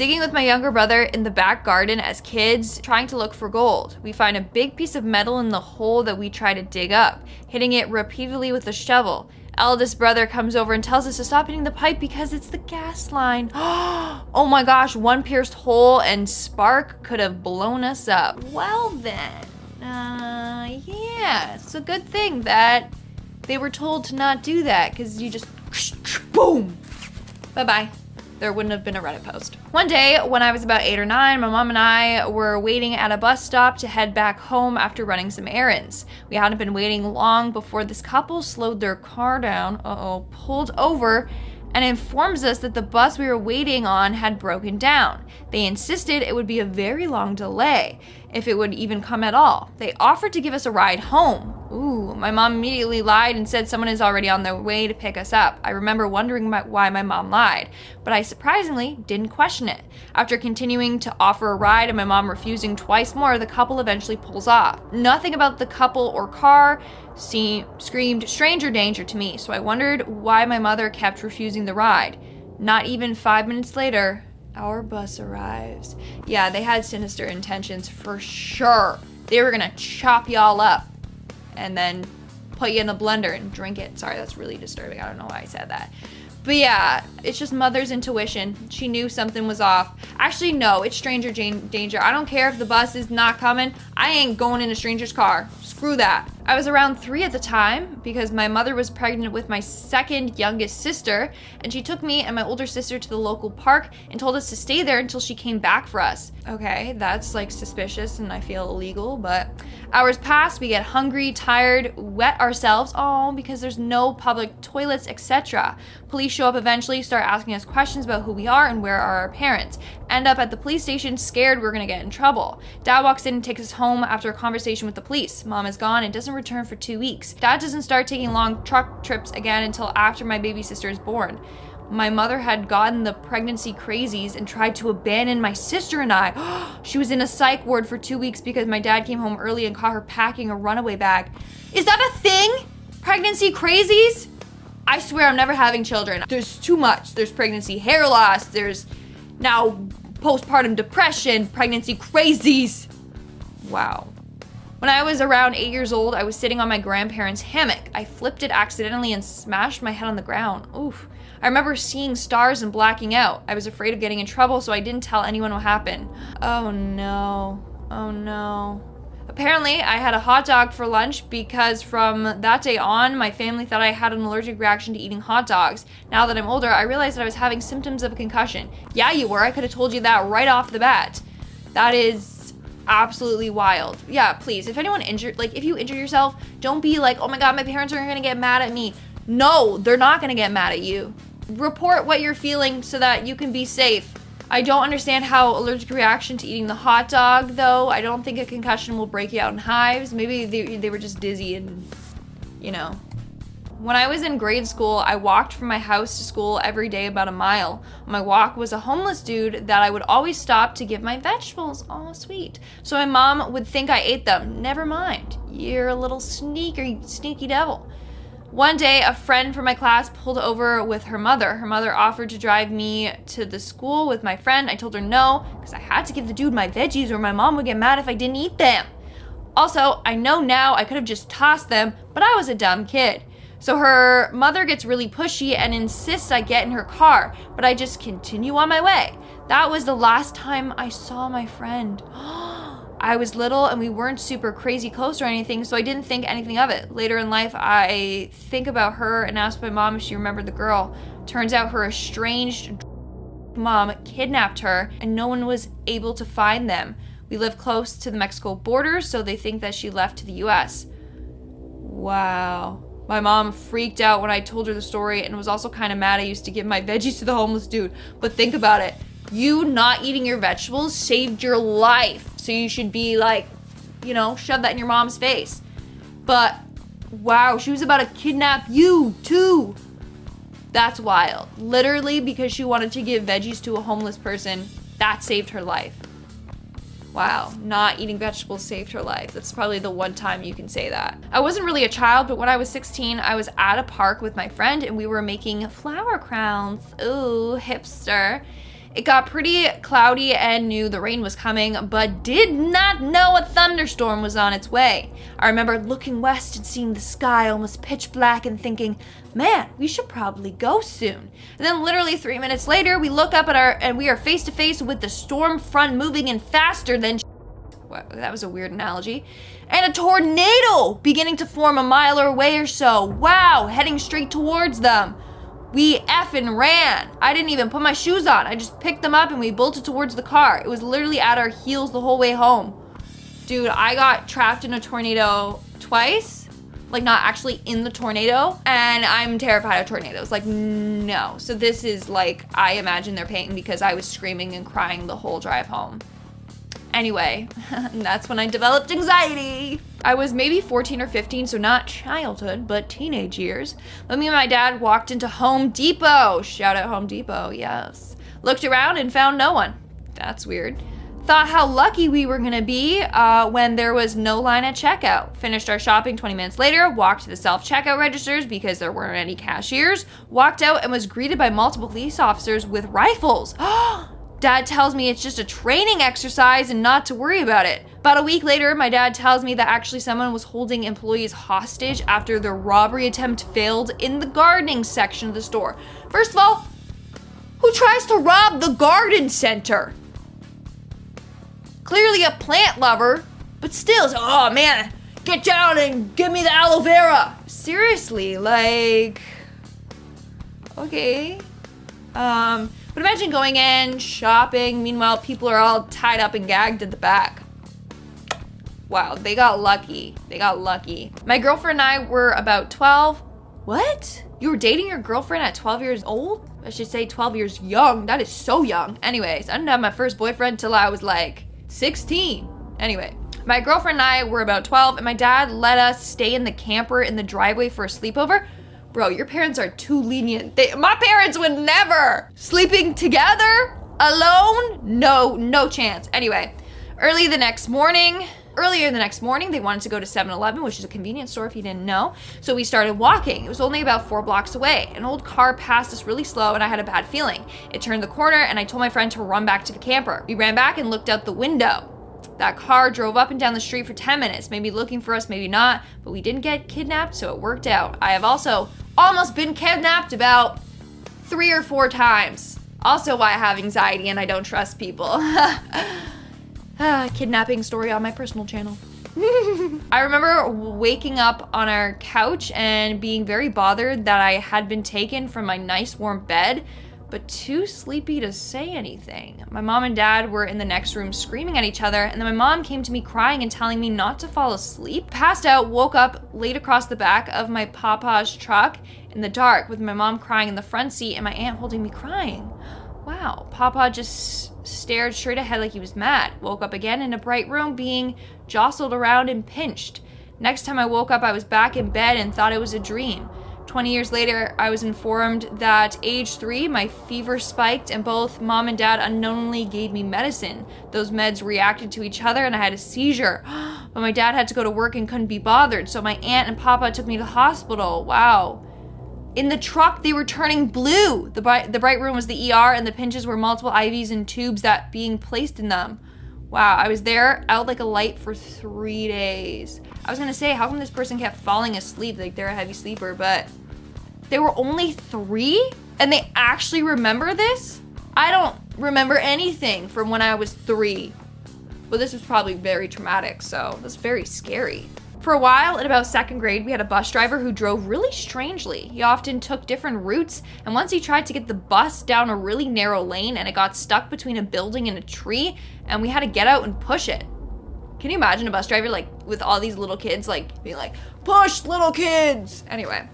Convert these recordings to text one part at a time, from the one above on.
Digging with my younger brother in the back garden as kids, trying to look for gold. We find a big piece of metal in the hole that we try to dig up, hitting it repeatedly with a shovel. Eldest brother comes over and tells us to stop hitting the pipe because it's the gas line. Oh my gosh, one pierced hole and spark could have blown us up. Well then, yeah, it's a good thing that they were told to not do that, because you just boom. Bye-bye. There wouldn't have been a Reddit post. One day, when I was about 8 or 9, my mom and I were waiting at a bus stop to head back home after running some errands. We hadn't been waiting long before this couple slowed their car down, pulled over, and informs us that the bus we were waiting on had broken down. They insisted it would be a very long delay, if it would even come at all. They offered to give us a ride home. Ooh, my mom immediately lied and said someone is already on their way to pick us up. I remember wondering why my mom lied, but I surprisingly didn't question it. After continuing to offer a ride and my mom refusing twice more, the couple eventually pulls off. Nothing about the couple or car screamed stranger danger to me, so I wondered why my mother kept refusing the ride. Not even 5 minutes later, our bus arrives. Yeah, they had sinister intentions for sure. They were gonna chop y'all up and then put you in a blender and drink it. Sorry, that's really disturbing. I don't know why I said that. But yeah, it's just mother's intuition. She knew something was off. Actually, no, it's stranger danger. I don't care if the bus is not coming. I ain't going in a stranger's car. Screw that. I was around 3 at the time because my mother was pregnant with my second youngest sister, and she took me and my older sister to the local park and told us to stay there until she came back for us. Okay, that's like suspicious and I feel illegal, but hours pass, we get hungry, tired, wet ourselves, because there's no public toilets, etc. Police show up eventually, start asking us questions about who we are and where are our parents. End up at the police station scared we're gonna get in trouble. Dad walks in and takes us home after a conversation with the police. Mom is gone and doesn't return for 2 weeks. Dad doesn't start taking long truck trips again until after my baby sister is born. My mother had gotten the pregnancy crazies and tried to abandon my sister and I. She was in a psych ward for 2 weeks because my dad came home early and caught her packing a runaway bag. Is that a thing? Pregnancy crazies? I swear I'm never having children. There's too much. There's pregnancy hair loss. There's now postpartum depression, pregnancy crazies. Wow. When I was around 8 years old, I was sitting on my grandparents' hammock. I flipped it accidentally and smashed my head on the ground. Oof. I remember seeing stars and blacking out. I was afraid of getting in trouble, so I didn't tell anyone what happened. Oh no. Oh no. Apparently, I had a hot dog for lunch because from that day on, my family thought I had an allergic reaction to eating hot dogs. Now that I'm older, I realized that I was having symptoms of a concussion. Yeah, you were. I could have told you that right off the bat. That is absolutely wild. Yeah, please, if anyone if you injure yourself, don't be like, oh my god, my parents are gonna get mad at me. No, they're not gonna get mad at you. Report what you're feeling so that you can be safe. I don't understand how allergic reaction to eating the hot dog, though. I don't think a concussion will break you out in hives. Maybe they were just dizzy and, When I was in grade school, I walked from my house to school every day about a mile. On my walk was a homeless dude that I would always stop to give my vegetables. Oh, sweet. So my mom would think I ate them. Never mind. You're a little sneaky devil. One day, a friend from my class pulled over with her mother. Her mother offered to drive me to the school with my friend. I told her no, because I had to give the dude my veggies or my mom would get mad if I didn't eat them. Also, I know now I could have just tossed them, but I was a dumb kid. So her mother gets really pushy and insists I get in her car, but I just continue on my way. That was the last time I saw my friend. I was little and we weren't super crazy close or anything, so I didn't think anything of it. Later in life, I think about her and asked my mom if she remembered the girl. Turns out her estranged mom kidnapped her and no one was able to find them. We live close to the Mexico border, so they think that she left to the US. Wow. My mom freaked out when I told her the story and was also kind of mad I used to give my veggies to the homeless dude. But think about it. You not eating your vegetables saved your life. So you should be like, shove that in your mom's face. But wow, she was about to kidnap you too. That's wild. Literally because she wanted to give veggies to a homeless person, that saved her life. Wow, not eating vegetables saved her life. That's probably the one time you can say that. I wasn't really a child, but when I was 16, I was at a park with my friend and we were making flower crowns. Ooh, hipster. It got pretty cloudy and knew the rain was coming, but did not know a thunderstorm was on its way. I remember looking west and seeing the sky almost pitch black and thinking, man, we should probably go soon. And then literally 3 minutes later, we look up and we are face to face with the storm front moving in faster than Wow, that was a weird analogy. And a tornado beginning to form a mile away or so. Wow, heading straight towards them. We effing ran. I didn't even put my shoes on. I just picked them up and we bolted towards the car. It was literally at our heels the whole way home. Dude, I got trapped in a tornado twice. Like, not actually in the tornado. And I'm terrified of tornadoes. Like, no. So this is like, I imagine their pain because I was screaming and crying the whole drive home. Anyway, that's when I developed anxiety. I was maybe 14 or 15, so not childhood, but teenage years. When me and my dad walked into Home Depot. Shout out Home Depot, yes. Looked around and found no one. That's weird. Thought how lucky we were gonna be when there was no line at checkout. Finished our shopping 20 minutes later, walked to the self-checkout registers because there weren't any cashiers, walked out and was greeted by multiple police officers with rifles. Dad tells me it's just a training exercise and not to worry about it. About a week later, my dad tells me that actually someone was holding employees hostage after their robbery attempt failed in the gardening section of the store. First of all, who tries to rob the garden center? Clearly a plant lover, but still, oh man, get down and give me the aloe vera. Seriously, like, okay. But imagine going in, shopping, meanwhile people are all tied up and gagged at the back. Wow, they got lucky. They got lucky. My girlfriend and I were about 12. What? You were dating your girlfriend at 12 years old? I should say 12 years young. That is so young. Anyways, I didn't have my first boyfriend till I was like 16. Anyway, my girlfriend and I were about 12 and my dad let us stay in the camper in the driveway for a sleepover. Bro, your parents are too lenient. My parents would never. Sleeping together? Alone? No chance. Anyway, earlier the next morning, they wanted to go to 7-Eleven, which is a convenience store if you didn't know. So we started walking. It was only about 4 blocks away. An old car passed us really slow and I had a bad feeling. It turned the corner and I told my friend to run back to the camper. We ran back and looked out the window. That car drove up and down the street for 10 minutes, maybe looking for us, maybe not, but we didn't get kidnapped, so it worked out. I have also almost been kidnapped about 3 or 4 times. Also why I have anxiety and I don't trust people. Kidnapping story on my personal channel. I remember waking up on our couch and being very bothered that I had been taken from my nice warm bed, but too sleepy to say anything. My mom and dad were in the next room screaming at each other, and then my mom came to me crying and telling me not to fall asleep. Passed out, woke up, laid across the back of my papa's truck in the dark with my mom crying in the front seat and my aunt holding me crying. Wow, Papa just stared straight ahead like he was mad. Woke up again in a bright room being jostled around and pinched. Next time I woke up, I was back in bed and thought it was a dream. 20 years later, I was informed that age 3, my fever spiked and both mom and dad unknowingly gave me medicine. Those meds reacted to each other and I had a seizure. But my dad had to go to work and couldn't be bothered, so my aunt and papa took me to the hospital. Wow. In the truck, they were turning blue. The bright room was the ER and the pinches were multiple IVs and tubes that being placed in them. Wow, I was there out like a light for 3 days. I was gonna say, how come this person kept falling asleep? Like they're a heavy sleeper, but they were only 3 and they actually remember this? I don't remember anything from when I was 3. Well, this was probably very traumatic, so that's very scary. For a while, in about 2nd grade, we had a bus driver who drove really strangely. He often took different routes, and once he tried to get the bus down a really narrow lane and it got stuck between a building and a tree, and we had to get out and push it. Can you imagine a bus driver like with all these little kids like being like, push little kids? Anyway.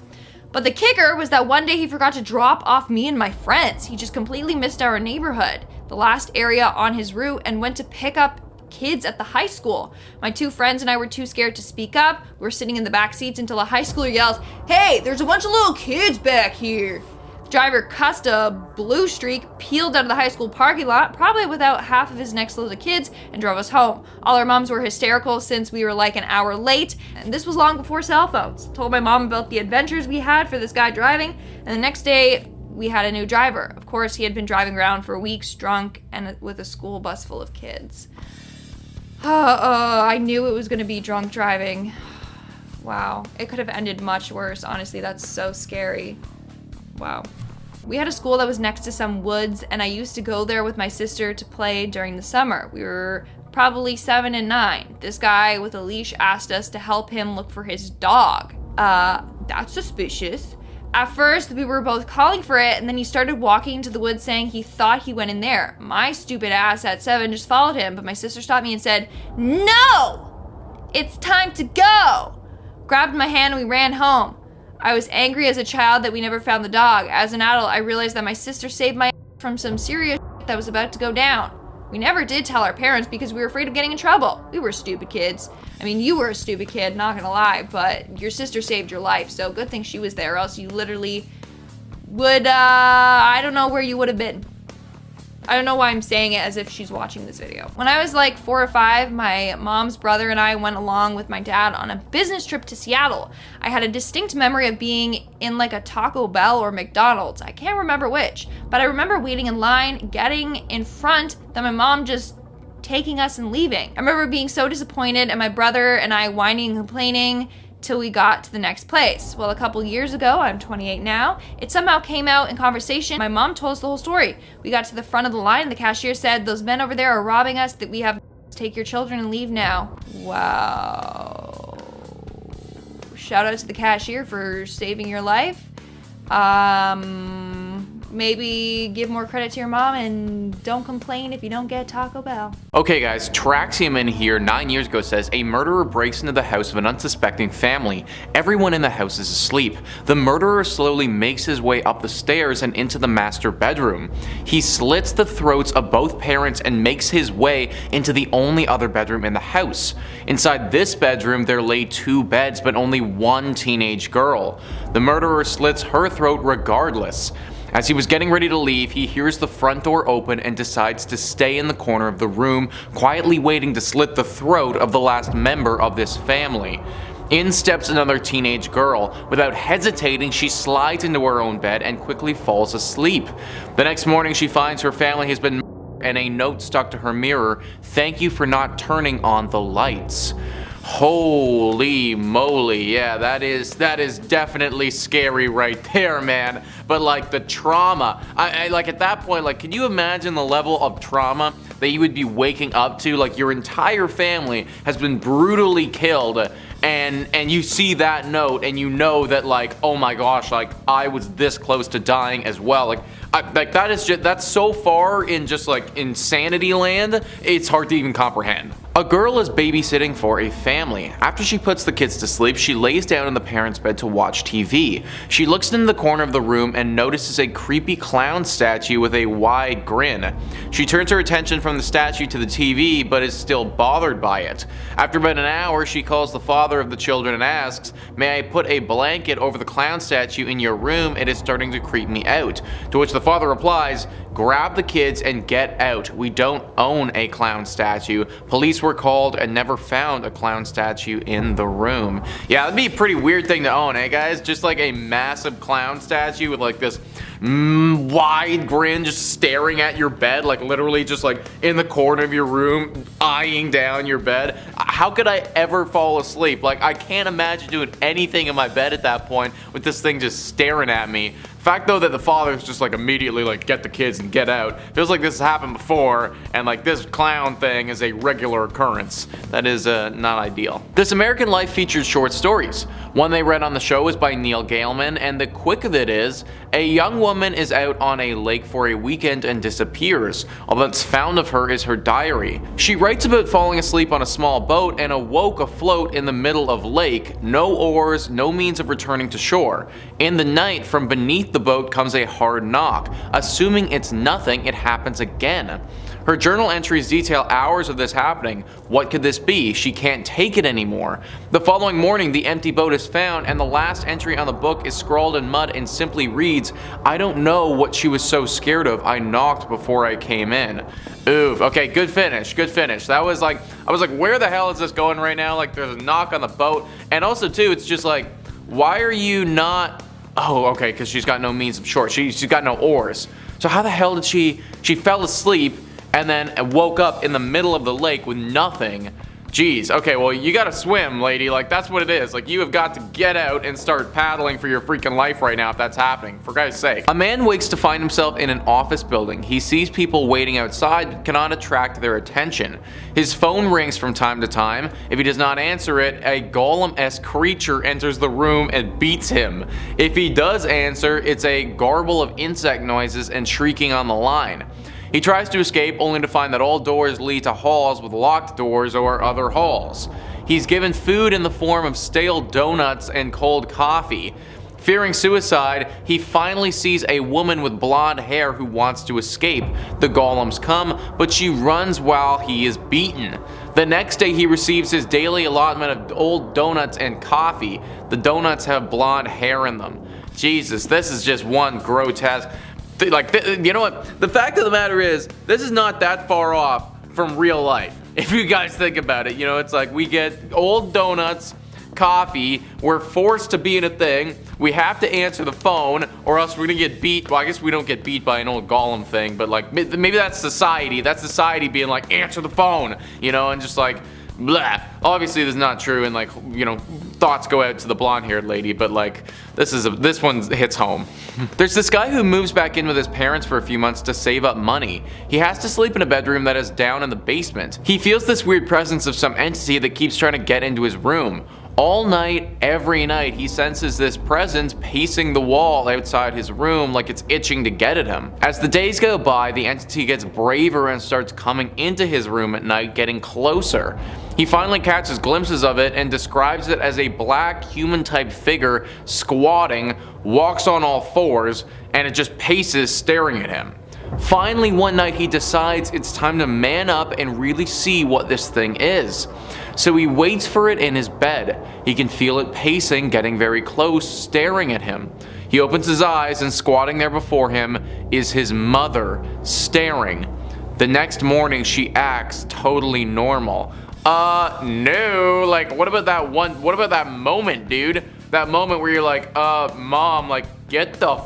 But the kicker was that one day he forgot to drop off me and my friends. He just completely missed our neighborhood, the last area on his route, and went to pick up kids at the high school. My 2 friends and I were too scared to speak up. We were sitting in the back seats until a high schooler yells, "Hey, there's a bunch of little kids back here." The driver cussed a blue streak, peeled out of the high school parking lot, probably without half of his next load of kids, and drove us home. All our moms were hysterical since we were like an hour late, and this was long before cell phones. Told my mom about the adventures we had for this guy driving, and the next day we had a new driver. Of course, he had been driving around for weeks drunk and with a school bus full of kids. I knew it was going to be drunk driving. Wow. It could have ended much worse. Honestly, that's so scary. Wow. We had a school that was next to some woods, and I used to go there with my sister to play during the summer. We were probably 7 and 9. This guy with a leash asked us to help him look for his dog. That's suspicious. At first, we were both calling for it, and then he started walking into the woods saying he thought he went in there. My stupid ass at 7 just followed him, but my sister stopped me and said, "No! It's time to go!" Grabbed my hand and we ran home. I was angry as a child that we never found the dog. As an adult, I realized that my sister saved my from some serious that was about to go down. We never did tell our parents because we were afraid of getting in trouble. We were stupid kids. I mean, you were a stupid kid, not gonna lie, but your sister saved your life, so good thing she was there, or else you literally would, I don't know where you would have been. I don't know why I'm saying it as if she's watching this video. When I was like 4 or 5, my mom's brother and I went along with my dad on a business trip to Seattle. I had a distinct memory of being in like a Taco Bell or McDonald's. I can't remember which, but I remember waiting in line, getting in front, then my mom just taking us and leaving. I remember being so disappointed and my brother and I whining and complaining till we got to the next place. Well, a couple years ago, I'm 28 now, it somehow came out in conversation. My mom told us the whole story. We got to the front of the line and the cashier said, "Those men over there are robbing us, that we have to take your children and leave now." Wow. Shout out to the cashier for saving your life. Maybe give more credit to your mom and don't complain if you don't get Taco Bell. Okay guys, Traxium in here 9 years ago says, a murderer breaks into the house of an unsuspecting family. Everyone in the house is asleep. The murderer slowly makes his way up the stairs and into the master bedroom. He slits the throats of both parents and makes his way into the only other bedroom in the house. Inside this bedroom there lay 2 beds but only 1 teenage girl. The murderer slits her throat regardless. As he was getting ready to leave, he hears the front door open and decides to stay in the corner of the room, quietly waiting to slit the throat of the last member of this family. In steps another teenage girl. Without hesitating, she slides into her own bed and quickly falls asleep. The next morning, she finds her family has been murdered and a note stuck to her mirror, "Thank you for not turning on the lights." Holy moly, yeah, that is definitely scary right there, man. But like the trauma, I like at that point, like, can you imagine the level of trauma that you would be waking up to? Like your entire family has been brutally killed, and you see that note and you know that, like, oh my gosh, like I was this close to dying as well. Like that is just, that's so far in just like insanity land, it's hard to even comprehend. A girl is babysitting for a family. After she puts the kids to sleep, she lays down in the parents' bed to watch TV. She looks into the corner of the room and notices a creepy clown statue with a wide grin. She turns her attention from the statue to the TV, but is still bothered by it. After about an hour, she calls the father of the children and asks, "May I put a blanket over the clown statue in your room? It is starting to creep me out." To which the father replies, "Grab the kids and get out. We don't own a clown statue. Police were called and never found a clown statue in the room." Yeah, that'd be a pretty weird thing to own, eh guys? Just like a massive clown statue with like this wide grin just staring at your bed, like literally just like in the corner of your room, eyeing down your bed. How could I ever fall asleep? Like, I can't imagine doing anything in my bed at that point with this thing just staring at me. Fact though that the father's just like immediately like, get the kids and get out. Feels like this has happened before, and like this clown thing is a regular occurrence. That is not ideal. This American Life features short stories. One they read on the show is by Neil Gaiman, and the quick of it is, a young woman is out on a lake for a weekend and disappears. All that's found of her is her diary. She writes about falling asleep on a small boat and awoke afloat in the middle of lake. No oars, no means of returning to shore. In the night, from beneath the boat comes a hard knock. Assuming it's nothing, it happens again. Her journal entries detail hours of this happening. What could this be? She can't take it anymore. The following morning, the empty boat is found, and the last entry on the book is scrawled in mud and simply reads, "I don't know what she was so scared of. I knocked before I came in." Oof. Okay, good finish. Good finish. That was like, I was like, where the hell is this going right now? Like, there's a knock on the boat, and also too, it's just like, why are you not Oh, okay, because she's got no means of shore. She's got no oars. So how the hell did she fell asleep and then woke up in the middle of the lake with nothing? Jeez, okay, well, you gotta swim, lady. Like, that's what it is. Like, you have got to get out and start paddling for your freaking life right now if that's happening, for God's sake. A man wakes to find himself in an office building. He sees people waiting outside but cannot attract their attention. His phone rings from time to time. If he does not answer it, a golem-esque creature enters the room and beats him. If he does answer, it's a garble of insect noises and shrieking on the line. He tries to escape only to find that all doors lead to halls with locked doors or other halls. He's given food in the form of stale donuts and cold coffee. Fearing suicide, he finally sees a woman with blonde hair who wants to escape. The golems come, but she runs while he is beaten. The next day he receives his daily allotment of old donuts and coffee. The donuts have blonde hair in them. Jesus, this is just one grotesque... you know what? The fact of the matter is, this is not that far off from real life. If you guys think about it, you know, it's like we get old donuts, coffee, we're forced to be in a thing, we have to answer the phone, or else we're gonna get beat. Well, I guess we don't get beat by an old golem thing, but like maybe that's society. That's society being like, answer the phone, you know, and just like, blah. Obviously, this is not true, and like, you know, thoughts go out to the blonde-haired lady, but like, this one hits home. There's this guy who moves back in with his parents for a few months to save up money. He has to sleep in a bedroom that is down in the basement. He feels this weird presence of some entity that keeps trying to get into his room. All night, every night, he senses this presence pacing the wall outside his room like it's itching to get at him. As the days go by, the entity gets braver and starts coming into his room at night, getting closer. He finally catches glimpses of it and describes it as a black human-type figure squatting, walks on all fours, and it just paces staring at him. Finally, one night he decides it's time to man up and really see what this thing is. So he waits for it in his bed. He can feel it pacing, getting very close, staring at him. He opens his eyes, and squatting there before him is his mother, staring. The next morning she acts totally normal. No, like what about that moment, dude? That moment where you're like, mom, like get the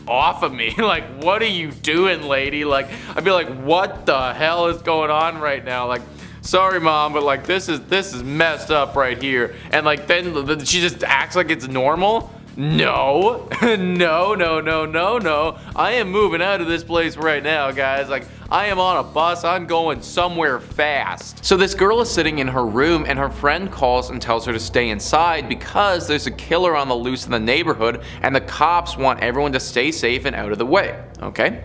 off of me. Like, what are you doing, lady? Like, I'd be like, what the hell is going on right now? Like, sorry mom, but like this is messed up right here. And like then she just acts like it's normal. No, no. I am moving out of this place right now, guys. Like, I am on a bus. I'm going somewhere fast. So this girl is sitting in her room, and her friend calls and tells her to stay inside because there's a killer on the loose in the neighborhood, and the cops want everyone to stay safe and out of the way. Okay?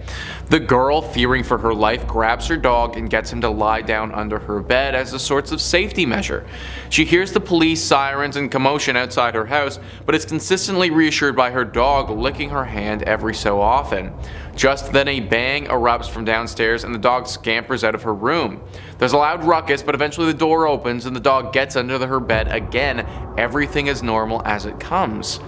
The girl, fearing for her life, grabs her dog and gets him to lie down under her bed as a sort of safety measure. She hears the police sirens and commotion outside her house, but is consistently reassured by her dog licking her hand every so often. Just then a bang erupts from downstairs and the dog scampers out of her room. There's a loud ruckus, but eventually the door opens and the dog gets under her bed again. Everything is normal as it comes.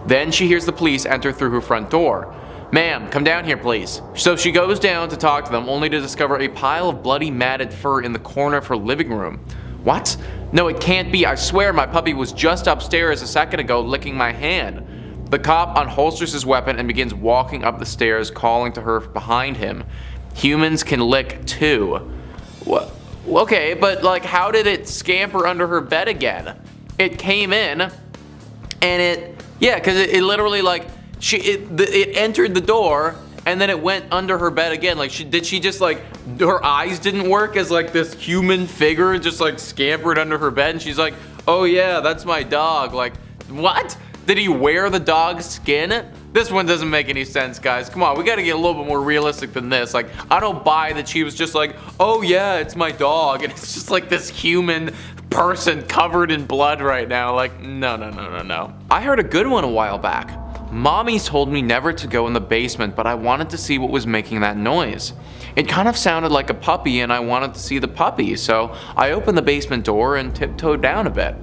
Then she hears the police enter through her front door. Ma'am, come down here, please. So she goes down to talk to them, only to discover a pile of bloody matted fur in the corner of her living room. What? No, it can't be. I swear my puppy was just upstairs a second ago licking my hand. The cop unholsters his weapon and begins walking up the stairs, calling to her behind him. Humans can lick too. What? Okay, but like, how did it scamper under her bed again? It came in, and because it literally like, it entered the door, and then it went under her bed again. Like, did she just like, her eyes didn't work as like this human figure just like scampered under her bed, and she's like, oh yeah, that's my dog. Like, what? Did he wear the dog's skin? This one doesn't make any sense, guys. Come on, we gotta get a little bit more realistic than this. Like, I don't buy that she was just like, oh yeah, it's my dog, and it's just like this human person covered in blood right now. Like, no. I heard a good one a while back. Mommy told me never to go in the basement, but I wanted to see what was making that noise. It kind of sounded like a puppy, and I wanted to see the puppy, so I opened the basement door and tiptoed down a bit.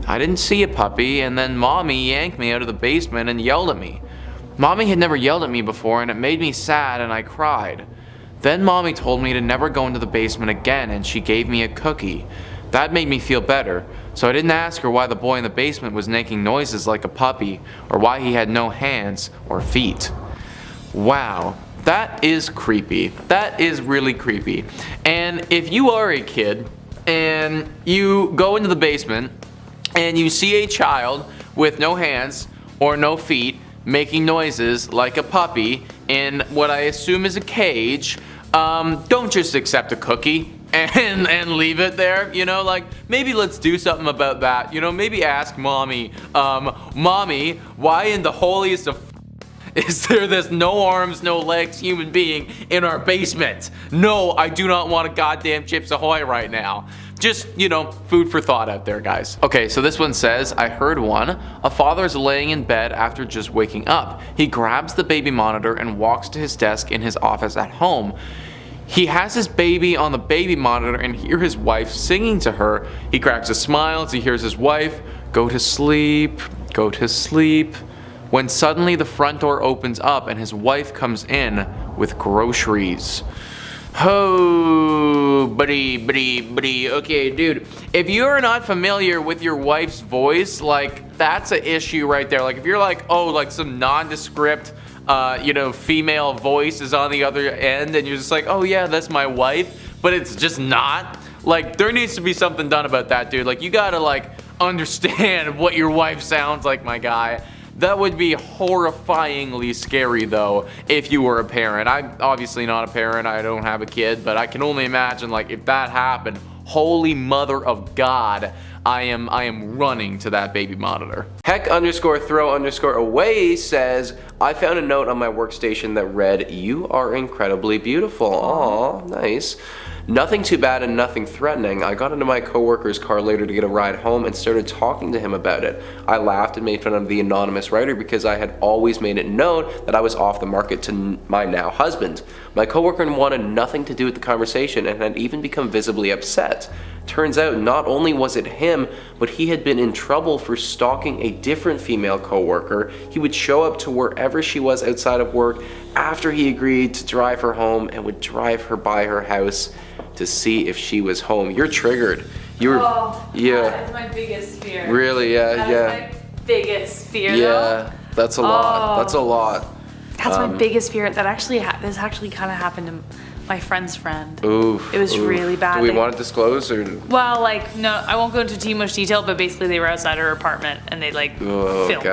I didn't see a puppy, and then Mommy yanked me out of the basement and yelled at me. Mommy had never yelled at me before, and it made me sad, and I cried. Then Mommy told me to never go into the basement again, and she gave me a cookie. That made me feel better, so I didn't ask her why the boy in the basement was making noises like a puppy, or why he had no hands or feet. Wow, that is creepy. That is really creepy. And if you are a kid and you go into the basement and you see a child with no hands or no feet making noises like a puppy in what I assume is a cage, don't just accept a cookie and leave it there, you know, like maybe let's do something about that, you know, maybe ask mommy, mommy, why in the holiest of is there this no arms, no legs human being in our basement? No, I do not want a goddamn Chips Ahoy right now. Just, you know, food for thought out there, guys. Okay, so this one says, I heard one. A father is laying in bed after just waking up. He grabs the baby monitor and walks to his desk in his office at home. He has his baby on the baby monitor and hears his wife singing to her. He cracks a smile as he hears his wife, go to sleep, go to sleep. When suddenly the front door opens up and his wife comes in with groceries. Oh, buddy. Okay, dude, if you're not familiar with your wife's voice, like, that's an issue right there. Like, if you're like, oh, like some nondescript, you know, female voice is on the other end and you're just like, oh yeah, that's my wife, but it's just not. Like, there needs to be something done about that, dude. Like, you gotta, like, understand what your wife sounds like, my guy. That would be horrifyingly scary, though, if you were a parent. I'm obviously not a parent, I don't have a kid, but I can only imagine, like, if that happened, holy mother of God, I am running to that baby monitor. Heck_throw_away says, I found a note on my workstation that read, you are incredibly beautiful. Aw, nice. Nothing too bad and nothing threatening. I got into my coworker's car later to get a ride home and started talking to him about it. I laughed and made fun of the anonymous writer because I had always made it known that I was off the market to my now husband. My coworker wanted nothing to do with the conversation and had even become visibly upset. Turns out not only was it him, but he had been in trouble for stalking a different female coworker. He would show up to wherever she was outside of work after he agreed to drive her home and would drive her by her house to see if she was home. You're triggered. You were, yeah. That is my biggest fear. Really, yeah, That is my biggest fear. Yeah, that's a lot. That's a lot. That's my biggest fear. That actually, this actually kind of happened to my friend's friend. Oof. It was really bad. Do we want to disclose or? Well, like, no, I won't go into too much detail, but basically they were outside her apartment and they like filmed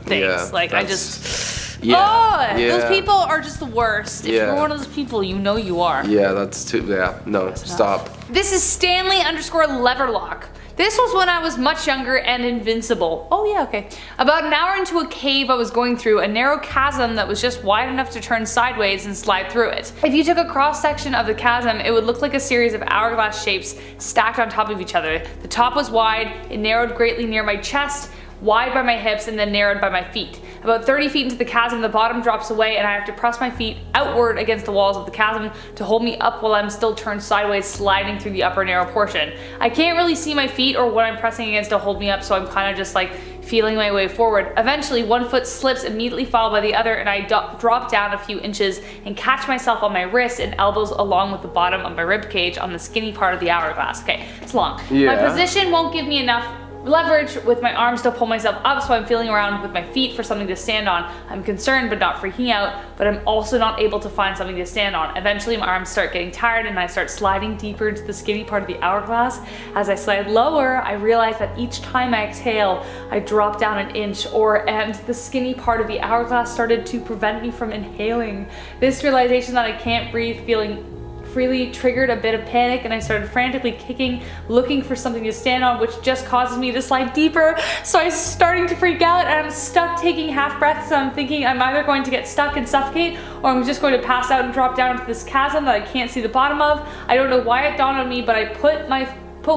things. Yeah, like, I just. Yeah, Those people are just the worst. If you're one of those people, you know you are. Yeah, that's too. Yeah, no, stop. This is Stanley_Leverlock. This was when I was much younger and invincible. Oh yeah, okay. About an hour into a cave I was going through, a narrow chasm that was just wide enough to turn sideways and slide through it. If you took a cross section of the chasm, it would look like a series of hourglass shapes stacked on top of each other. The top was wide, it narrowed greatly near my chest, wide by my hips, and then narrowed by my feet. About 30 feet into the chasm, the bottom drops away and I have to press my feet outward against the walls of the chasm to hold me up while I'm still turned sideways, sliding through the upper narrow portion. I can't really see my feet or what I'm pressing against to hold me up, so I'm kind of just like feeling my way forward. Eventually, one foot slips, immediately followed by the other, and I drop down a few inches and catch myself on my wrists and elbows along with the bottom of my rib cage on the skinny part of the hourglass. Okay, it's long. Yeah. My position won't give me enough leverage with my arms to pull myself up, so I'm feeling around with my feet for something to stand on. I'm concerned but not freaking out, but I'm also not able to find something to stand on. Eventually my arms start getting tired and I start sliding deeper into the skinny part of the hourglass. As I slide lower, I realize that each time I exhale, I drop down an inch, and the skinny part of the hourglass started to prevent me from inhaling. This realization that I can't breathe, feeling freely triggered a bit of panic, and I started frantically kicking, looking for something to stand on, which just causes me to slide deeper. So I'm starting to freak out and I'm stuck taking half breaths. So I'm thinking I'm either going to get stuck and suffocate, or I'm just going to pass out and drop down into this chasm that I can't see the bottom of. I don't know why it dawned on me, but I put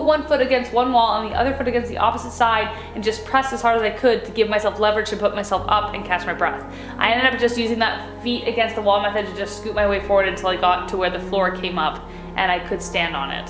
one foot against one wall and the other foot against the opposite side and just pressed as hard as I could to give myself leverage to put myself up and catch my breath. I ended up just using that feet against the wall method to just scoot my way forward until I got to where the floor came up and I could stand on it.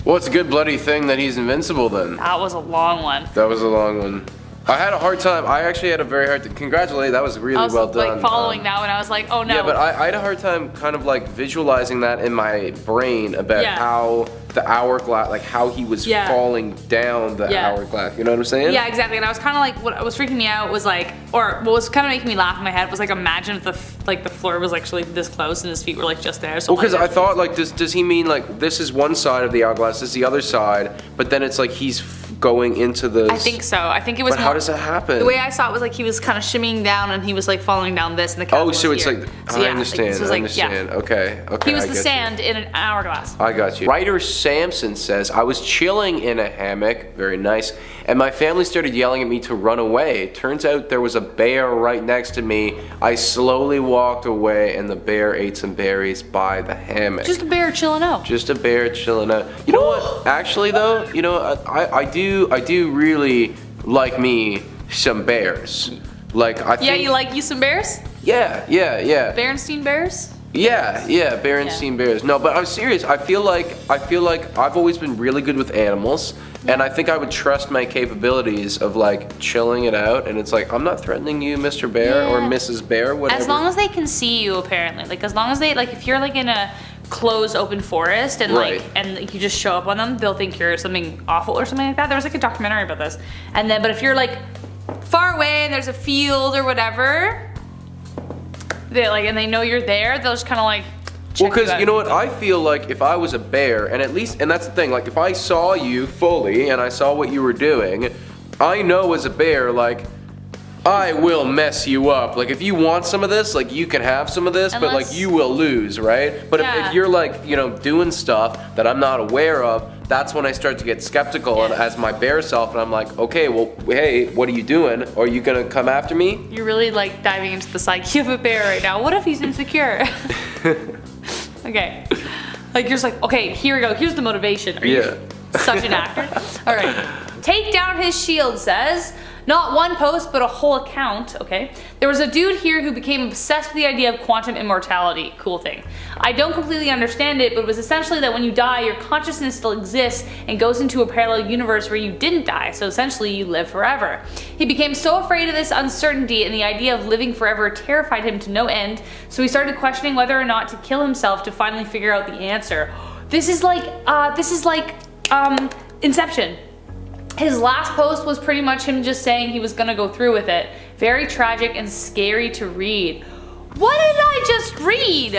Well, it's a good bloody thing that he's invincible then. That was a long one. That was a long one. I had a hard time. I actually had a very hard time. Congratulate, that was really I was well done. like following that one. I was like, oh no. Yeah, but I had a hard time kind of like visualizing that in my brain about how the hourglass, like how he was falling down the hourglass. You know what I'm saying? Yeah, exactly. And I was kind of like, what was freaking me out was like, or what was kind of making me laugh in my head was like, imagine if the floor was actually this close and his feet were like just there. So well, because I thought like, does he mean like this is one side of the hourglass, this is the other side, but then it's like he's going into the. I think so. I think it was. But how does that happen? The way I saw it was like he was kind of shimmying down and he was like falling down this, and the castle so was it's here. like So, I understand. I understand. Okay. He was the sand in an hourglass. I got you. Writer Samson says, I was chilling in a hammock, very nice, and my family started yelling at me to run away. Turns out there was a bear right next to me. I slowly walked away and the bear ate some berries by the hammock. Just a bear chilling out. Just a bear chilling out. You know what? Actually though, you know, I do really like me some bears. Like I think. Yeah, you like you some bears? Yeah. Berenstein bears? Yeah, Berenstein bears. No, but I'm serious. I feel like I've always been really good with animals, and I think I would trust my capabilities of like chilling it out. And it's like I'm not threatening you, Mr. Bear or Mrs. Bear, whatever. As long as they can see you, apparently. Like as long as they if you're like in a closed open forest and you just show up on them, they'll think you're something awful or something like that. There was like a documentary about this. And then, but if you're like far away and there's a field or whatever. They know you're there, they'll just kind of like check because you know what, I feel like if I was a bear, and that's the thing, like if I saw you fully and I saw what you were doing, I know as a bear, like, I will mess you up. Like if you want some of this, like you can have some of this, but like you will lose, right? But if you're like, you know, doing stuff that I'm not aware of, that's when I start to get skeptical and as my bear self, and I'm like, okay, well, hey, what are you doing? Are you gonna come after me? You're really like diving into the psyche of a bear right now. What if he's insecure? Okay. Like you're just like, okay, here we go. Here's the motivation. Are you such an actor? All right. Take down his shield says, not one post, but a whole account, okay? There was a dude here who became obsessed with the idea of quantum immortality. Cool thing. I don't completely understand it, but it was essentially that when you die, your consciousness still exists and goes into a parallel universe where you didn't die, so essentially you live forever. He became so afraid of this uncertainty, and the idea of living forever terrified him to no end, so he started questioning whether or not to kill himself to finally figure out the answer. This is like Inception. His last post was pretty much him just saying he was gonna go through with it. Very tragic and scary to read. What did I just read?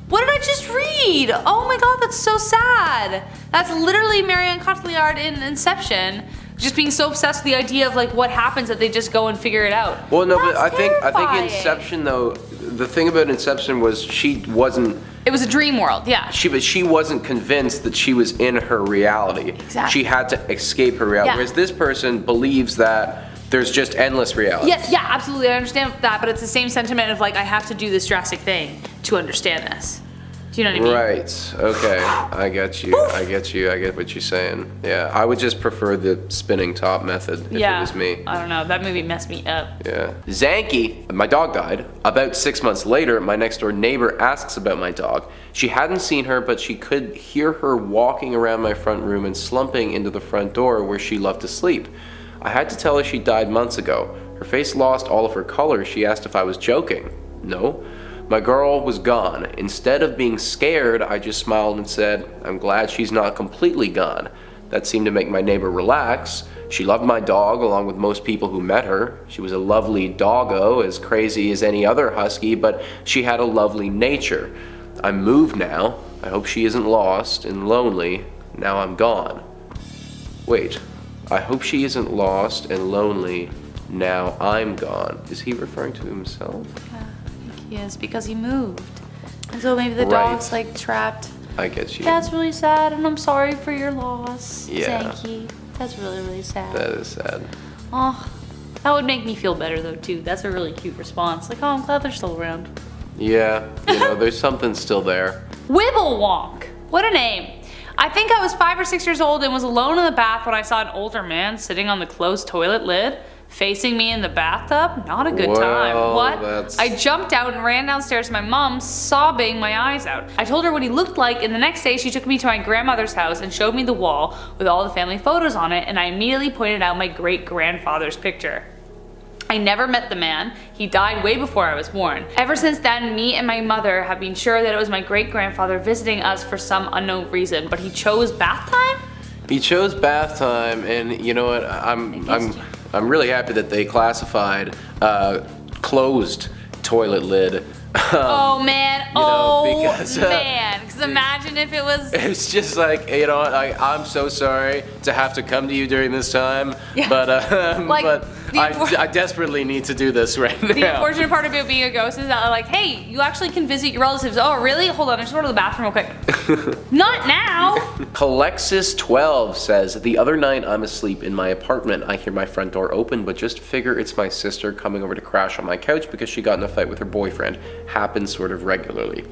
What did I just read? Oh my god, that's so sad. That's literally Marion Cotillard in Inception. Just being so obsessed with the idea of like what happens that they just go and figure it out. Well, no, that's but I think terrifying. Inception though, the thing about Inception was she wasn't. It was a dream world, yeah. She wasn't convinced that she was in her reality. Exactly. She had to escape her reality. Yeah. Whereas this person believes that there's just endless reality. Yes, yeah, absolutely. I understand that, but it's the same sentiment of like I have to do this drastic thing to understand this. Do you know what I mean? Right. Okay. I get you. I get what you're saying. Yeah. I would just prefer the spinning top method if it was me. I don't know. That movie messed me up. Yeah. Zanky, my dog died. About 6 months later, my next door neighbor asks about my dog. She hadn't seen her, but she could hear her walking around my front room and slumping into the front door where she loved to sleep. I had to tell her she died months ago. Her face lost all of her color. She asked if I was joking. No. My girl was gone. Instead of being scared, I just smiled and said, I'm glad she's not completely gone. That seemed to make my neighbor relax. She loved my dog along with most people who met her. She was a lovely doggo, as crazy as any other husky, but she had a lovely nature. I'm moved now. I hope she isn't lost and lonely. Now I'm gone. Wait, I hope she isn't lost and lonely. Now I'm gone. Is he referring to himself? Yes, because he moved. And so maybe the dog's like trapped. I get you. That's really sad, and I'm sorry for your loss, Yeah. Zanky. That's really, really sad. That is sad. Oh, that would make me feel better though too. That's a really cute response. Like, oh, I'm glad they're still around. Yeah, you know, there's something still there. Wibblewonk. What a name. I think I was 5 or 6 years old and was alone in the bath when I saw an older man sitting on the closed toilet lid. facing me in the bathtub. Not a good Well, time. What? that's- I jumped out and ran downstairs to my mom, sobbing my eyes out. I told her what he looked like, and the next day she took me to my grandmother's house and showed me the wall with all the family photos on it, and I immediately pointed out my great-grandfather's picture. I never met the man. He died way before I was born. Ever since then, me and my mother have been sure that it was my great-grandfather visiting us for some unknown reason, but he chose bath time? He chose bath time, and you know what? I'm really happy that they classified closed toilet lid. Oh man, because, because imagine if it was... It's just like, you know, I'm so sorry to have to come to you during this time, Yeah. but Like, but the I desperately need to do this right The now. unfortunate part about being a ghost is that like, hey, you actually can visit your relatives. Oh, really? Hold on, I just go to the bathroom real quick. Not now! Alexis12 says, the other night I'm asleep in my apartment. I hear my front door open, but just figure it's my sister coming over to crash on my couch because she got in a fight with her boyfriend. Happens sort of regularly.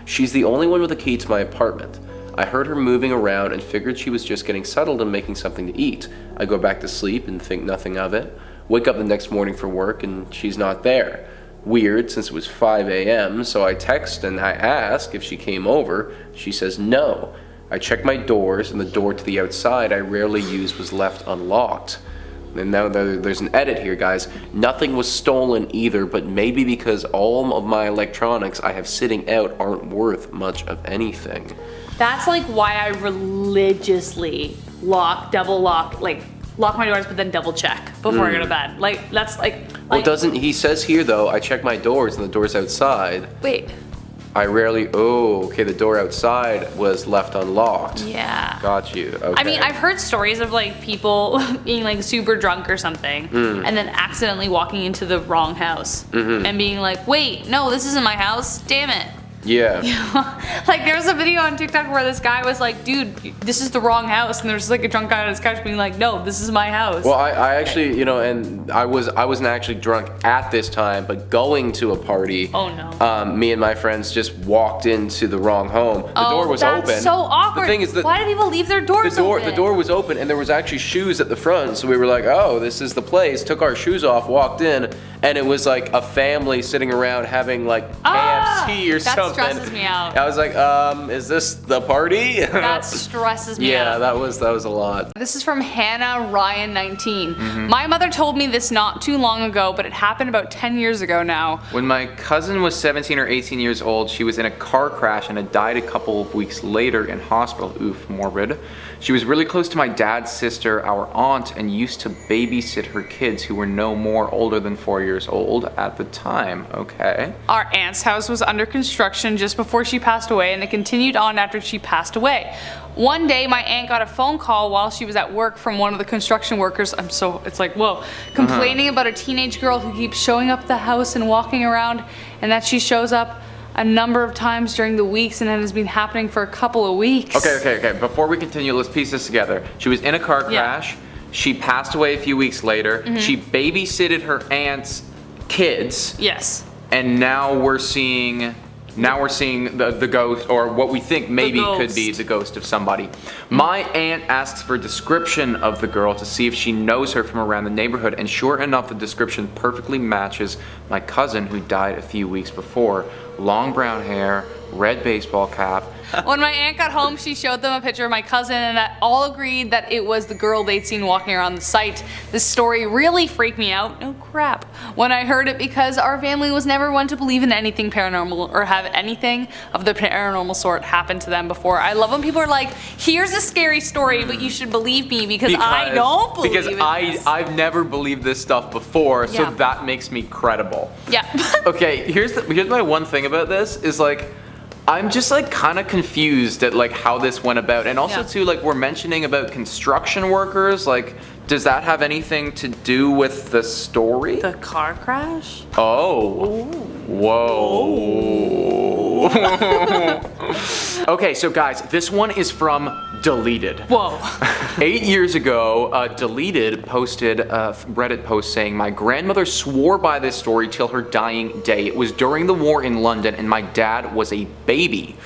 She's the only one with a key to my apartment. I heard her moving around and figured she was just getting settled and making something to eat. I go back to sleep and think nothing of it. Wake up the next morning for work and she's not there. Weird, since it was 5 a.m., so I text and I ask if she came over. She says no. I check my doors and the door to the outside I rarely use was left unlocked. And now there's an edit here, guys. Nothing was stolen either, but maybe because all of my electronics I have sitting out aren't worth much of anything. That's like why I religiously double lock my doors, but then double check before I go to bed. Like, that's like... Well, doesn't he says here though, I check my doors and the door's outside. Wait. I rarely, the door outside was left unlocked. Yeah. Got you, okay. I mean, I've heard stories of like people being like super drunk or something and then accidentally walking into the wrong house and being like, wait, no, this isn't my house, damn it. Yeah. Like there was a video on TikTok where this guy was like, dude, this is the wrong house, and there's like a drunk guy on his couch being like, no, this is my house. Well, I actually, you know, and I wasn't actually drunk at this time, but going to a party. Oh no. Me and my friends just walked into the wrong home. The door was that's open. so awkward. The thing is that why do people leave their doors open? The door was open, and there was actually shoes at the front. So we were like, oh, this is the place. Took our shoes off, walked in, and it was like a family sitting around having like KFC or something. That stresses me out. I was like, is this the party? That stresses me out. Yeah, that was a lot. This is from Hannah Ryan 19. My mother told me this not too long ago, but it happened about 10 years ago now. When my cousin was 17 or 18 years old, she was in a car crash and had died a couple of weeks later in hospital. Oof, morbid. She was really close to my dad's sister, our aunt, and used to babysit her kids who were no more older than 4 years old at the time. Okay. Our aunt's house was under construction just before she passed away, and it continued on after she passed away. One day, my aunt got a phone call while she was at work from one of the construction workers. It's like, whoa, complaining about a teenage girl who keeps showing up at the house and walking around, and that she shows up a number of times during the weeks, and it has been happening for a couple of weeks. Okay. Before we continue, let's piece this together. She was in a car crash. Yeah. She passed away a few weeks later. She babysitted her aunt's kids. Yes. And now we're seeing the ghost, or what we think maybe could be the ghost of somebody. My aunt asks for a description of the girl to see if she knows her from around the neighborhood, and sure enough, the description perfectly matches my cousin who died a few weeks before. Long brown hair, red baseball cap. When my aunt got home, she showed them a picture of my cousin, and that all agreed that it was the girl they'd seen walking around the site. This story really freaked me out, no crap, when I heard it, because our family was never one to believe in anything paranormal or have anything of the paranormal sort happen to them before. I love when people are like, here's a scary story, but you should believe me because I don't believe because in this. I've never believed this stuff before, so Yeah. that makes me credible. Yeah. Okay, here's my one thing about this is like, I'm just like kind of confused at like how this went about, and also too, like, we're mentioning about construction workers. Like, does that have anything to do with the story? The car crash? Oh. Whoa. Okay, so guys, this one is from Deleted. Whoa. 8 years ago, Deleted posted a Reddit post saying, my grandmother swore by this story till her dying day. It was during the war in London and my dad was a baby.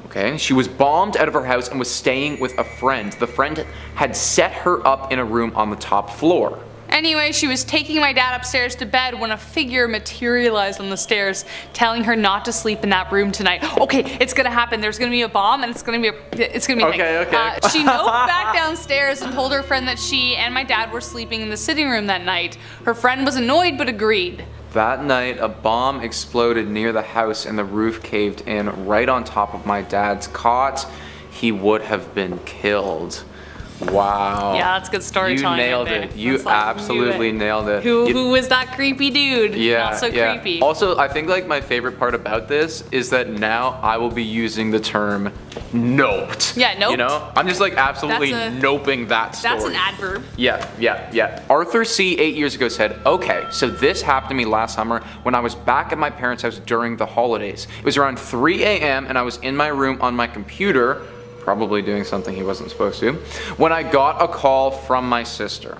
Okay, she was bombed out of her house and was staying with a friend. The friend had set her up in a room on the top floor. Anyway, she was taking my dad upstairs to bed when a figure materialized on the stairs, telling her not to sleep in that room tonight. Okay, it's gonna happen. There's gonna be a bomb, and it's gonna be a thing. Okay. She noped back downstairs and told her friend that she and my dad were sleeping in the sitting room that night. Her friend was annoyed but agreed. That night, a bomb exploded near the house and the roof caved in right on top of my dad's cot. He would have been killed. Wow. Yeah, that's good storytelling. You nailed right it. You absolutely nailed it. Who was that creepy dude? Yeah, Not so yeah. creepy. Also, I think like my favorite part about this is that now I will be using the term noped. Yeah, noped. You know? I'm just like absolutely noping that story. That's an adverb. Yeah. Arthur C. 8 years ago said, okay, so this happened to me last summer when I was back at my parents' house during the holidays. It was around 3 a.m. and I was in my room on my computer, probably doing something he wasn't supposed to, when I got a call from my sister.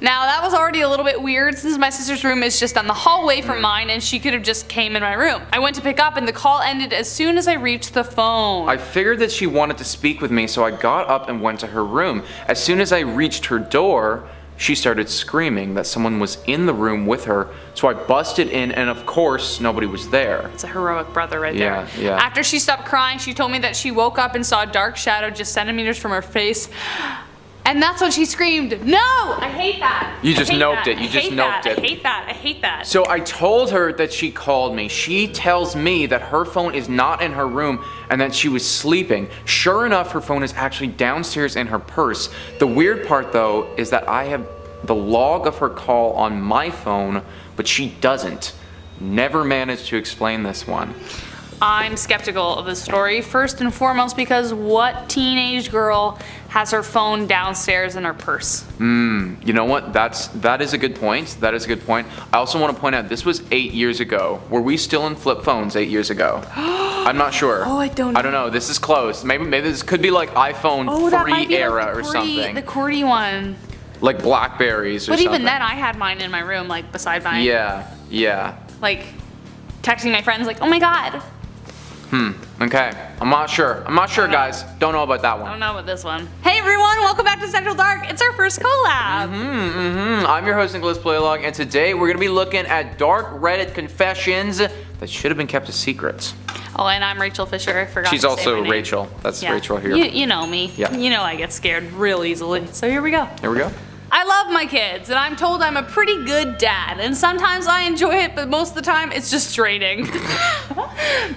Now that was already a little bit weird since my sister's room is just down the hallway from mine and she could have just came in my room. I went to pick up and the call ended as soon as I reached the phone. I figured that she wanted to speak with me, so I got up and went to her room. As soon as I reached her door, she started screaming that someone was in the room with her, so I busted in and of course nobody was there. It's a heroic brother right there. Yeah. After she stopped crying, she told me that she woke up and saw a dark shadow just centimeters from her face. And that's when she screamed, no! I hate that. You just noped it. You just noped it. I hate that. I hate that. So I told her that she called me. She tells me that her phone is not in her room and that she was sleeping. Sure enough, her phone is actually downstairs in her purse. The weird part though is that I have the log of her call on my phone, but she doesn't. Never managed to explain this one. I'm skeptical of this story, first and foremost because what teenage girl has her phone downstairs in her purse? You know what? That is a good point. That is a good point. I also want to point out this was 8 years ago. Were we still in flip phones 8 years ago? I'm not sure. Oh, I don't know. I don't know. This is close. Maybe this could be like iPhone 3 era or something. The QWERTY one. Like Blackberries or But something. even then, I had mine in my room, like beside mine. Yeah. Like texting my friends, like, oh my god. Okay. I'm not sure, guys. Don't know about that I one. don't know about this one. Hey everyone, welcome back to Central Dark. It's our first collab. I'm your host, Nicholas Playlog, and today we're going to be looking at dark Reddit confessions that should have been kept a secret. Oh, and I'm Rachel Fisher. I forgot She's to say also my name. Rachel. That's Yeah. Rachel here. You know me. Yeah. You know I get scared real easily. So here we go. Here we go. I love my kids, and I'm told I'm a pretty good dad, and sometimes I enjoy it, but most of the time it's just draining.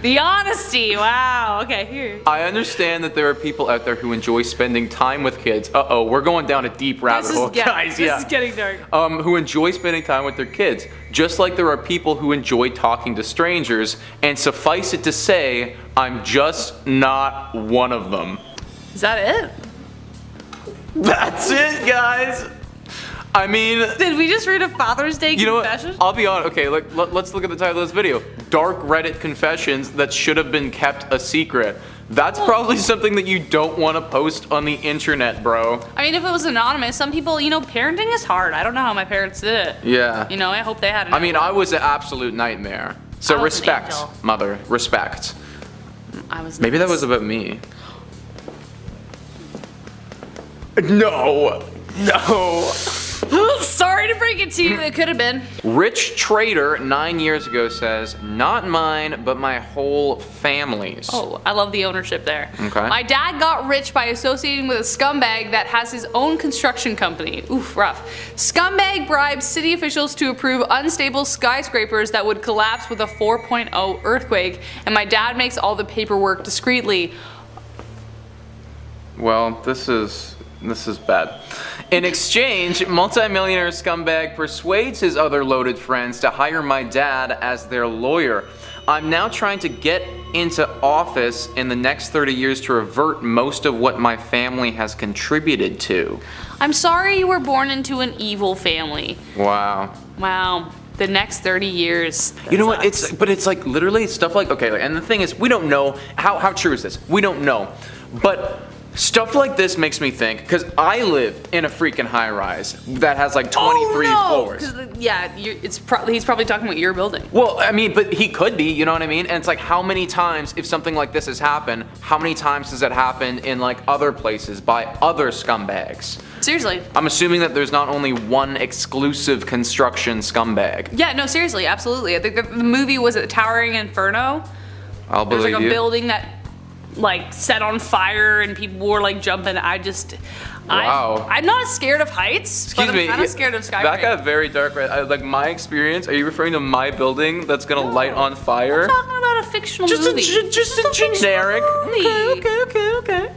The honesty, wow. Okay, here. I understand that there are people out there who enjoy spending time with kids. Uh-oh, we're going down a deep rabbit hole, guys. This is getting dark. Who enjoy spending time with their kids. Just like there are people who enjoy talking to strangers, and suffice it to say, I'm just not one of them. Is that it? That's it, guys. I mean, Did we just read a Father's Day you know confession? what? I'll be honest. Okay, let's look at the title of this video. Dark Reddit confessions that should have been kept a secret. That's probably something that you don't want to post on the internet, bro. I mean, if it was anonymous, some people, parenting is hard. I don't know how my parents did it. Yeah. I hope they had an I mean, I was an absolute nightmare. So I was an respect, angel. mother. Respect. I was Maybe that nice. was about me. No. Sorry to break it to you, it could have been. Rich Trader 9 years ago says, not mine, but my whole family's. Oh, I love the ownership there. Okay. My dad got rich by associating with a scumbag that has his own construction company. Oof, rough. Scumbag bribes city officials to approve unstable skyscrapers that would collapse with a 4.0 earthquake, and my dad makes all the paperwork discreetly. Well, this is bad. In exchange, multimillionaire scumbag persuades his other loaded friends to hire my dad as their lawyer. I'm now trying to get into office in the next 30 years to revert most of what my family has contributed to. I'm sorry you were born into an evil family. Wow. Wow. The next 30 years. You know what? It's like literally stuff like, okay, and the thing is, we don't know how true is this. We don't know, but Stuff like this makes me think, because I live in a freaking high rise that has like 23 floors. Yeah, he's probably talking about your building. Well, I mean, but he could be, you know what I mean? And it's like, how many times, if something like this has happened, how many times does it happen in like other places by other scumbags? Seriously. I'm assuming that there's not only one exclusive construction scumbag. Yeah, no, seriously, absolutely. I think the movie was Towering Inferno. I'll believe There's like a you. building that like set on fire and people were like jumping. Wow. I'm not scared of heights, but I'm kind of scared of skyscrapers. That got very dark, right? Like my experience, are you referring to my building that's gonna light on fire? I'm talking about a fictional movie. Just a generic. Okay.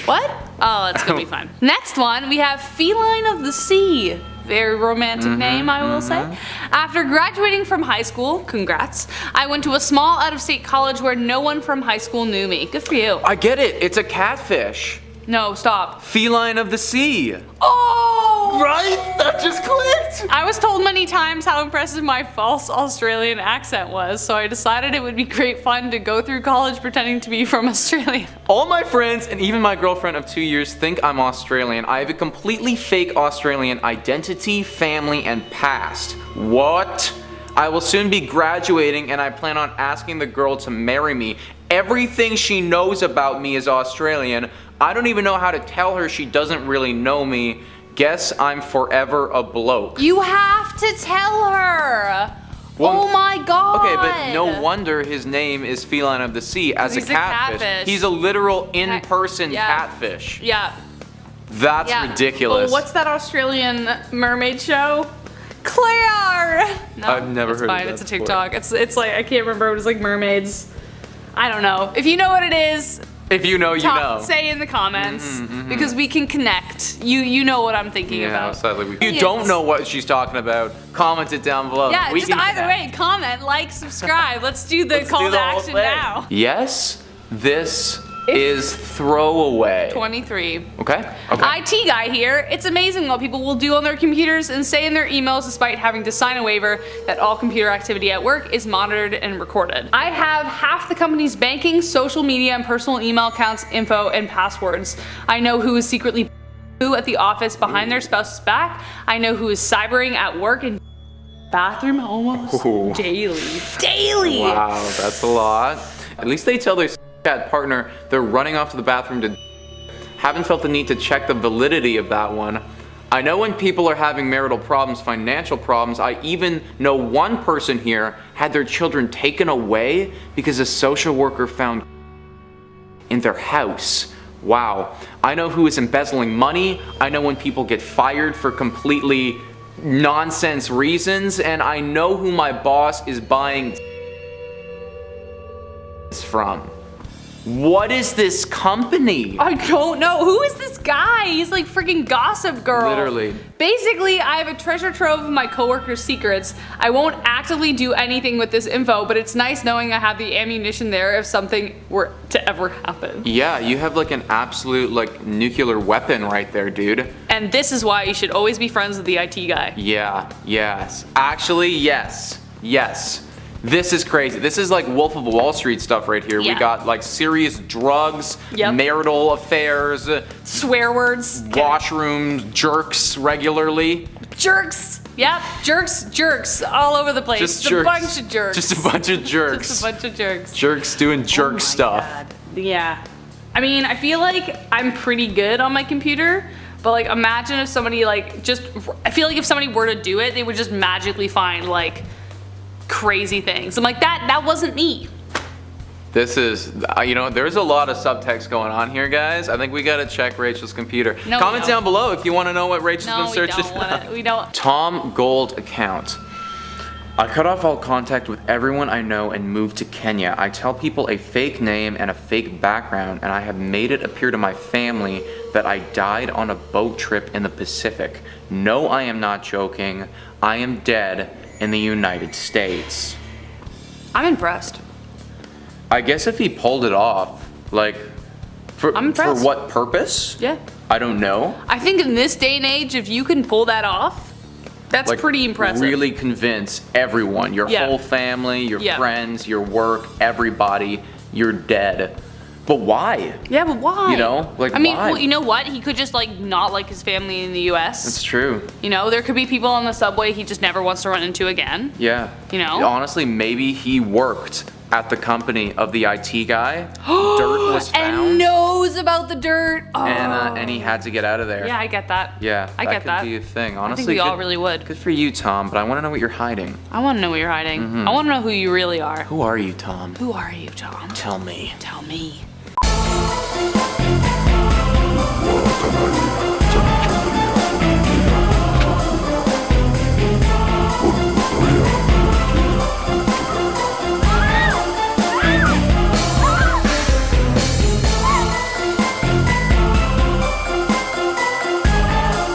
What? Oh, it's gonna be fine. Next one, we have Feline of the Sea. Very romantic name, I will say. After graduating from high school, congrats, I went to a small out-of-state college where no one from high school knew me. Good for you. I get it. It's a catfish. No, stop. Feline of the sea. Oh! Right? That just clicked. I was told many times how impressive my false Australian accent was, so I decided it would be great fun to go through college pretending to be from Australia. All my friends and even my girlfriend of 2 years think I'm Australian. I have a completely fake Australian identity, family, and past. What? I will soon be graduating and I plan on asking the girl to marry me. Everything she knows about me is Australian. I don't even know how to tell her she doesn't really know me. Guess I'm forever a bloke. You have to tell her. Well, oh my god. Okay, but no wonder his name is Feline of the Sea as a He's a catfish. catfish. He's a literal in-person Yeah. catfish. Yeah. That's ridiculous. Oh, what's that Australian mermaid show? Claire. No, I've never heard of fine. that It's a before. TikTok. It's like I can't remember. It was like mermaids. I don't know. If you know what it is, If you know, you know. say in the comments because we can connect. You know what I'm thinking Yeah, about. sadly we. If you Yes. don't know what she's talking about, comment it down below. Yeah, We just can either connect. way, comment, like, subscribe. Let's do the Let's call do to the whole action thing. now. Yes, this is throwaway. 23. Okay. IT guy here. It's amazing what people will do on their computers and say in their emails despite having to sign a waiver that all computer activity at work is monitored and recorded. I have half the company's banking, social media, and personal email accounts, info, and passwords. I know who is secretly who at the office behind their spouse's back. I know who is cybering at work and bathroom almost Ooh. daily. Wow, that's a lot. At least they tell their cat partner they're running off to the bathroom to. Haven't felt the need to check the validity of that one. I know when people are having marital problems, financial problems. I even know one person here had their children taken away because a social worker found in their house. Wow. I know who is embezzling money. I know when people get fired for completely nonsense reasons, and I know who my boss is buying from. What is this company? I don't know. Who is this guy? He's like freaking Gossip Girl. Literally. Basically, I have a treasure trove of my coworkers' secrets. I won't actively do anything with this info, but it's nice knowing I have the ammunition there if something were to ever happen. Yeah, you have like an absolute like nuclear weapon right there, dude. And this is why you should always be friends with the IT guy. Yeah, yes. Actually, yes. Yes. This is crazy. This is like Wolf of Wall Street stuff right here. Yeah. We got like serious drugs, Yep. marital affairs, Swear words. washrooms, jerks regularly. Jerks. Yep. Jerks. All over the place. Just a jerks. bunch of jerks. Just a bunch of jerks. Just a bunch of jerks. Jerks doing jerk stuff. Yeah. I mean, I feel like I'm pretty good on my computer, but like imagine if somebody like I feel like if somebody were to do it, they would just magically find like crazy things. I'm like, that wasn't me. This is, there's a lot of subtext going on here, guys. I think we gotta check Rachel's computer. No, we Comment don't. down below if you wanna know what Rachel's No, been searching. we don't. Tom Gold account. I cut off all contact with everyone I know and moved to Kenya. I tell people a fake name and a fake background, and I have made it appear to my family that I died on a boat trip in the Pacific. No, I am not joking. I am dead in the United States. I'm impressed. I guess if he pulled it off, like, for I'm impressed. what purpose? Yeah. I don't know. I think in this day and age, if you can pull that off, that's Like, pretty impressive. Really convince everyone, your Yeah. whole family, your Yeah. friends, your work, everybody, you're dead. But why? Yeah, but why? You know, like, I mean, why? well, you know what? He could just like not like his family in the U.S. That's true. You know, there could be people on the subway he just never wants to run into again. Yeah. You know? Honestly, maybe he worked at the company of the IT guy. Dirt was found. And knows about the dirt. Oh. And he had to get out of there. Yeah, I get that. Yeah, I get that could be a thing. Honestly, I think we all good- really would. Good for you, Tom, but I want to know what you're hiding. I want to know what you're hiding. I want to know who you really are. Who are you, Tom? Who are you, Tom? Tell me. Tell me. わからない